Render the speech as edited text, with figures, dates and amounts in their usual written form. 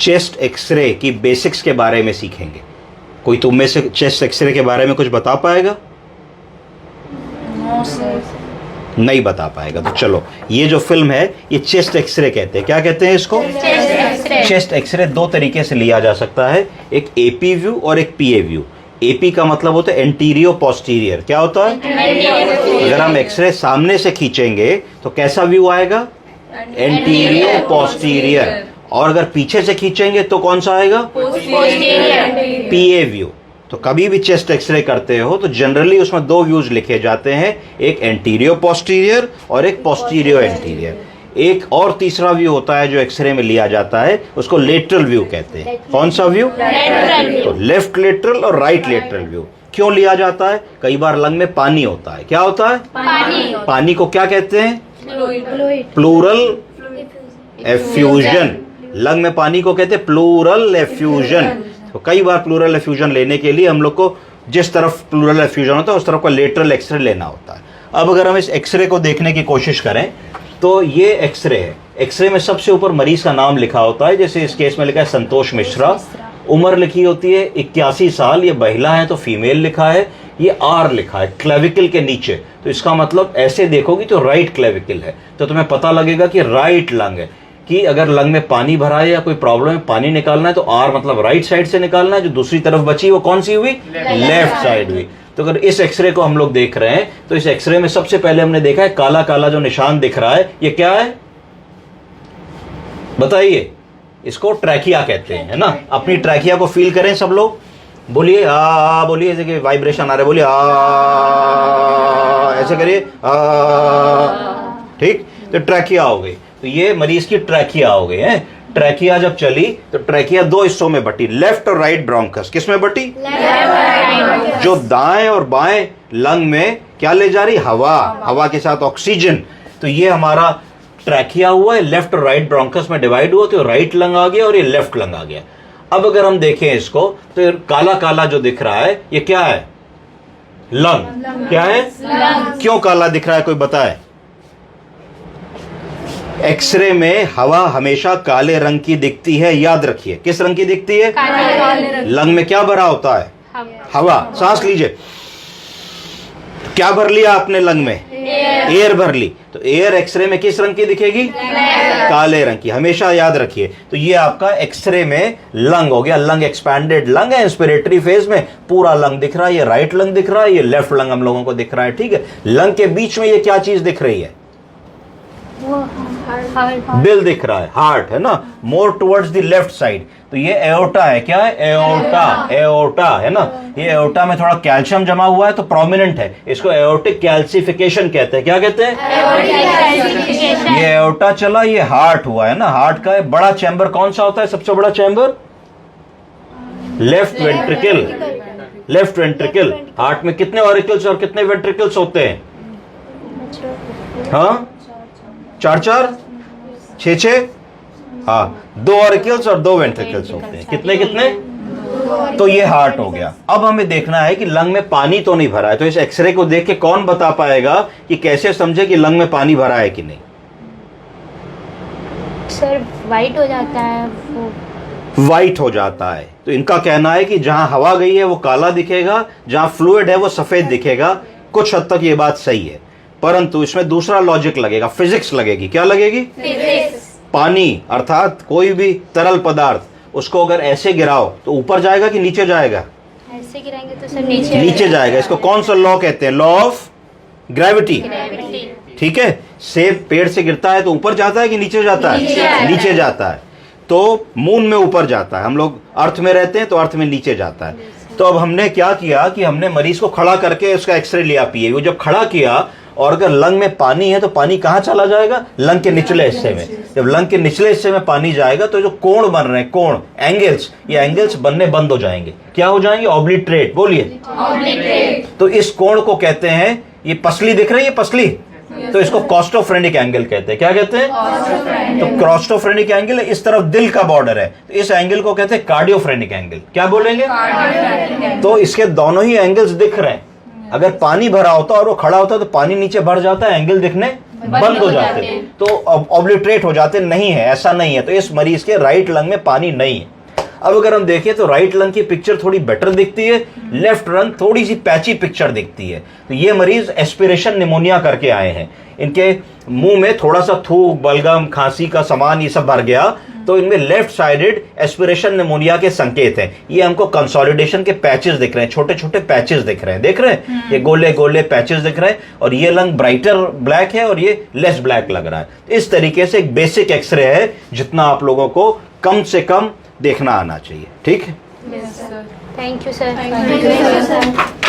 Chest x ray की basics के बारे में सीखेंगे। कोई तुम में से चेस्ट एक्सरे के बारे में कुछ बता पाएगा? नहीं बता पाएगा। तो चलो, ये जो फिल्म है ये चेस्ट एक्सरे कहते हैं। क्या कहते हैं इसको? चेस्ट एक्सरे दो तरीके से लिया जा सकता है, एक एपी व्यू और एक पीए व्यू। एपी का मतलब होता है एंटीरियो पोस्टीरियर। क्या होता है? अगर हम एक्सरे सामने से खींचेंगे तो कैसा व्यू आएगा? एंटीरियो पोस्टीरियर। और अगर पीछे से खींचेंगे तो कौन सा आएगा? पीए व्यू। तो कभी भी चेस्ट एक्सरे करते हो तो जनरली उसमें दो व्यूज लिखे जाते हैं, एक एंटीरियो पोस्टीरियर और एक पोस्टीरियो एंटीरियर। एक और तीसरा व्यू होता है जो एक्सरे में लिया जाता है, उसको लेटरल व्यू कहते हैं। कौन सा व्यू? तो लेफ्ट लेटरल और राइट लेटरल व्यू। क्यों लिया जाता है? कई बार लंग में पानी होता है। क्या होता है? पानी को क्या कहते हैं? Plural effusion. लंग में पानी को कहते हैं प्लूरल एफ्यूजन। तो कई बार प्लूरल एफ्यूजन लेने के लिए हम लोग को जिस तरफ प्लूरल एफ्यूजन होता है उस तरफ का लेटरल एक्सरे लेना होता है। अब अगर हम इस एक्सरे को देखने की कोशिश करें तो ये एक्सरे है। एक्सरे में सबसे ऊपर मरीज का नाम लिखा होता है, जैसे इस केस में लिखा है संतोष मिश्रा। उम्र लिखी होती है 81 साल। ये महिला है तो फीमेल लिखा है। ये आर लिखा है क्लेविकल के नीचे, तो इसका मतलब ऐसे देखोगी तो राइट क्लेविकल है, तो तुम्हें पता लगेगा कि राइट लंग है। कि अगर लंग में पानी भरा है या कोई प्रॉब्लम है, पानी निकालना है, तो आर मतलब राइट साइड से निकालना है। जो दूसरी तरफ बची वो कौन सी हुई? लेफ्ट साइड हुई। तो अगर इस एक्सरे को हम लोग देख रहे हैं तो इस एक्सरे में सबसे पहले हमने देखा है काला काला जो निशान दिख रहा है, ये क्या है बताइए? इसको ट्रैकिया कहते हैं, है ना। अपनी ट्रैकिया को फील करें सब लोग, बोलिए आ, बोलिए जैसे कि वाइब्रेशन आ रहा है, बोलिए आ, ऐसे करिए आ। ठीक, तो ट्रैकिया हो गई। तो ये मरीज की ट्रैकिया हो गई है। ट्रैकिया जब चली तो ट्रैकिया दो हिस्सों में बटी, लेफ्ट और राइट ब्रोंकस। किस में बटी? जो दाएं और बाएं लंग में क्या ले जा रही? हवा। हवा के साथ ऑक्सीजन। तो ये हमारा ट्रैकिया हुआ है, लेफ्ट और राइट ब्रोंकस में डिवाइड हुआ, तो राइट लंग आ गया और ये लेफ्ट लंग आ गया। अब अगर हम देखें इसको तो काला काला जो दिख रहा है ये क्या है? लंग। क्या है? क्यों काला दिख रहा है कोई बताए? एक्सरे में हवा हमेशा काले रंग की दिखती है, याद रखिए। किस रंग की दिखती है? लंग में क्या भरा होता है? हवा। सांस लीजिए, क्या भर लिया आपने लंग में? एयर भर ली। तो एयर एक्सरे में किस रंग की दिखेगी? काले रंग की, हमेशा याद रखिए। तो ये आपका एक्सरे में लंग हो गया। लंग एक्सपैंडेड लंग है, इंस्पिरेटरी फेज में पूरा लंग दिख रहा है। ये राइट लंग दिख रहा है, ये लेफ्ट लंग हम लोगों को दिख रहा है। ठीक है, लंग के बीच में ये क्या चीज दिख रही है? दिल दिख रहा है, हार्ट है ना, more towards the left side. तो ये एओर्टा है। क्या है? एओर्टा। एओर्टा है ना। ये एओर्टा में थोड़ा कैल्शियम जमा हुआ है तो प्रोमिनेंट है, इसको एओर्टिक कैल्सिफिकेशन कहते हैं। क्या कहते हैं? ये एओर्टा चला, ये हार्ट हुआ है ना। हार्ट का बड़ा चैम्बर कौन सा होता है? सबसे बड़ा chamber left ventricle. Left ventricle. Heart में कितने ऑरिकल्स और कितने वेंट्रिकल्स होते हैं? हाँ, 4-4, 6-6, हाँ, 2 ऑरिकल्स और 2 वेंट्रिकल्स होते हैं। कितने कितने? तो ये हार्ट हो गया। अब हमें देखना है कि लंग में पानी तो नहीं भरा है। तो इस एक्सरे को देख के कौन बता पाएगा कि कैसे समझे कि लंग में पानी भरा है कि नहीं? सर वाइट हो जाता है वो। वाइट हो जाता है। तो इनका कहना है कि जहां हवा गई है वो काला दिखेगा, जहां फ्लूइड है वो सफेद दिखेगा। कुछ हद तक ये बात सही है, परंतु इसमें दूसरा लॉजिक लगेगा, फिजिक्स लगेगी। क्या लगेगी? फिजिक्स। पानी अर्थात कोई भी तरल पदार्थ, उसको अगर ऐसे गिराओ तो ऊपर जाएगा कि नीचे जाएगा? ऐसे गिराएंगे तो सर नीचे जाएगा। इसको कौन सा लॉ कहते हैं? Law of gravity. ठीक है, सेब पेड़ से गिरता है तो ऊपर जाता है कि नीचे जाता है? नीचे जाता है। तो मून में ऊपर जाता है, हम लोग अर्थ में रहते हैं तो अर्थ में नीचे जाता है। तो अब हमने क्या किया कि हमने मरीज को खड़ा करके उसका एक्सरे लिया, पीए। वो जब खड़ा किया और अगर लंग में पानी है तो पानी कहां चला जाएगा? लंग के निचले हिस्से में। जब लंग के निचले हिस्से में पानी जाएगा तो जो कोण बन रहे हैं, कोण, एंगल्स, ये एंगल्स बनने बंद हो जाएंगे। क्या हो जाएंगे? ऑब्लिटरेट। बोलिए ऑब्लिटरेट। तो इस कोण को कहते हैं, ये पसली दिख रही है, पसली, तो इसको कॉस्टोफ्रेनिक एंगल कहते हैं। क्या कहते हैं? तो कॉस्टोफ्रेनिक एंगल इस तरफ दिल का बॉर्डर है, तो इस एंगल को कहते हैं कार्डियोफ्रेनिक एंगल। क्या बोलेंगे? तो इसके दोनों ही एंगल्स दिख रहे हैं। अगर पानी भरा होता और वो खड़ा होता तो पानी नीचे भर जाता है, एंगल दिखने बंद हो जाते हैं, तो ऑब्लिटरेट हो जाते नहीं है, ऐसा नहीं है। तो इस मरीज के राइट लंग में पानी नहीं है। अब अगर हम देखें तो राइट लंग की पिक्चर थोड़ी बेटर दिखती है, लेफ्ट लंग थोड़ी सी पैची पिक्चर दिखती है। तो ये मरीज एस्पिरेशन निमोनिया करके आए हैं, इनके मुंह में थोड़ा सा थूक, बलगम, खांसी का सामान ये सब भर गया, तो इनमें लेफ्ट साइडेड एस्पिरेशन निमोनिया के संकेत हैं। ये हमको कंसोलिडेशन के पैचेस दिख रहे हैं, छोटे छोटे पैचेस दिख रहे हैं, देख रहे हैं, ये गोले गोले पैचेस दिख रहे हैं, और ये लंग ब्राइटर ब्लैक है और ये लेस ब्लैक लग रहा है। इस तरीके से एक बेसिक एक्सरे है जितना आप लोगों को कम से कम देखना आना चाहिए। ठीक है, थैंक यू सर।